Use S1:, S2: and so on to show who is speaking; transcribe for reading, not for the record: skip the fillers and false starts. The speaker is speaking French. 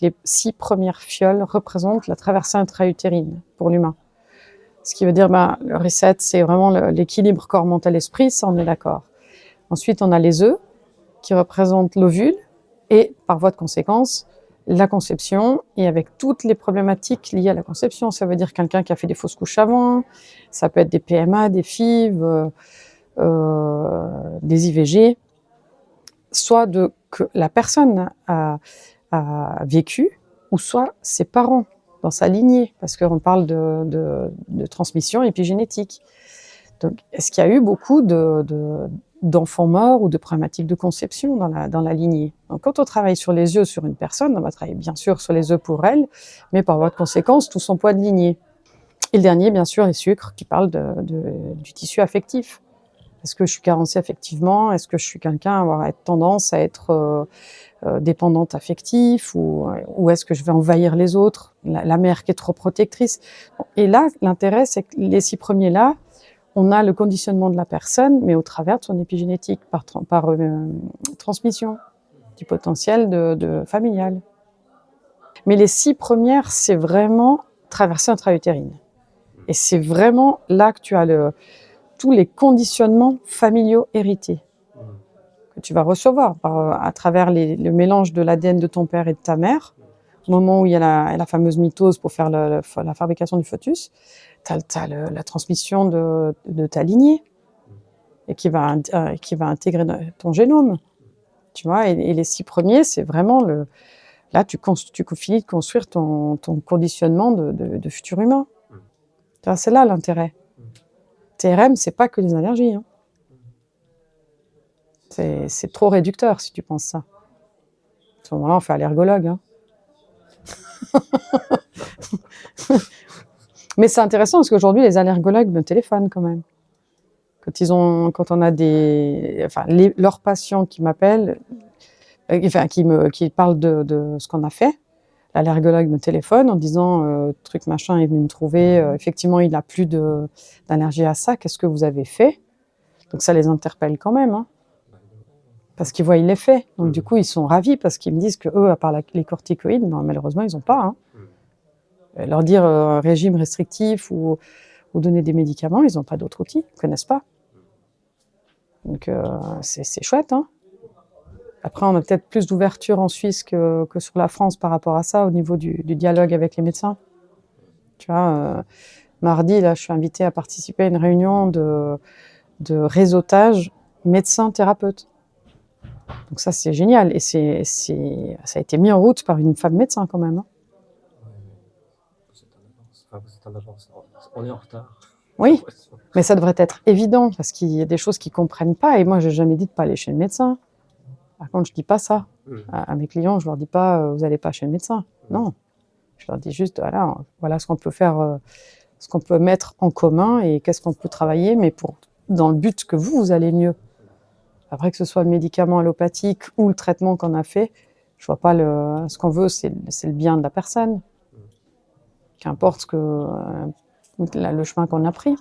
S1: les 6 premières fioles représentent la traversée intra-utérine pour l'humain. Ce qui veut dire, le reset, c'est vraiment l'équilibre corps, mental, esprit, ça on est d'accord. Ensuite, on a les œufs qui représentent l'ovule et, par voie de conséquence, la conception et avec toutes les problématiques liées à la conception. Ça veut dire quelqu'un qui a fait des fausses couches avant, ça peut être des PMA, des FIV, des IVG, soit que la personne a vécu, ou soit ses parents dans sa lignée, parce qu'on parle de transmission épigénétique. Donc, est-ce qu'il y a eu beaucoup d'enfants morts ou de problématiques de conception dans la lignée? Donc, quand on travaille sur les œufs sur une personne, on va travailler bien sûr sur les œufs pour elle, mais par voie de conséquence, tout son poids de lignée. Et le dernier, bien sûr, les sucres, qui parlent du tissu affectif. Est-ce que je suis carencée affectivement? Est-ce que je suis quelqu'un à avoir tendance à être dépendante affective ou est-ce que je vais envahir les autres? La mère qui est trop protectrice. Et là, l'intérêt, c'est que les 6 premiers-là, on a le conditionnement de la personne, mais au travers de son épigénétique, par transmission du potentiel familial. Mais les 6 premières, c'est vraiment traversée intra-utérine. Et c'est vraiment là que tu as tous les conditionnements familiaux hérités que tu vas recevoir à travers le mélange de l'ADN de ton père et de ta mère, au moment où il y a la fameuse mitose pour faire la fabrication du fœtus. Tu as la transmission de ta lignée et qui va intégrer ton génome. Tu vois, et les 6 premiers, c'est vraiment là, tu finis de construire ton conditionnement de futur humain. C'est là l'intérêt. TRM, c'est pas que les allergies. Hein. C'est trop réducteur si tu penses ça. À ce moment-là, on fait allergologue. Hein. Mais c'est intéressant parce qu'aujourd'hui, les allergologues me téléphonent quand même. Quand on a leurs patients qui m'appellent, qui parlent de ce qu'on a fait, l'allergologue me téléphone en disant truc machin est venu me trouver, effectivement il n'a plus d'allergie à ça, qu'est-ce que vous avez fait? Donc ça les interpelle quand même, hein, parce qu'ils voient l'effet. Donc du coup ils sont ravis parce qu'ils me disent que eux, à part les corticoïdes, malheureusement ils n'ont pas. Hein. Leur dire régime restrictif ou donner des médicaments, ils n'ont pas d'autres outils, ils ne connaissent pas. Donc c'est chouette. Hein. Après, on a peut-être plus d'ouverture en Suisse que sur la France par rapport à ça, au niveau du dialogue avec les médecins. Tu vois, mardi, là, je suis invitée à participer à une réunion de réseautage médecin-thérapeute. Donc ça, c'est génial. Et ça a été mis en route par une femme médecin quand même. Hein.
S2: Vous êtes en avance. On est en retard.
S1: Oui, mais ça devrait être évident parce qu'il y a des choses qu'ils ne comprennent pas. Et moi, je n'ai jamais dit de ne pas aller chez le médecin. Par contre, je ne dis pas ça. À mes clients, je ne leur dis pas vous n'allez pas chez le médecin. Non. Je leur dis juste voilà ce qu'on peut faire, ce qu'on peut mettre en commun et qu'est-ce qu'on peut travailler, mais dans le but que vous allez mieux. Après, que ce soit le médicament allopathique ou le traitement qu'on a fait, je vois pas ce qu'on veut, c'est le bien de la personne. Qu'importe le chemin qu'on a pris.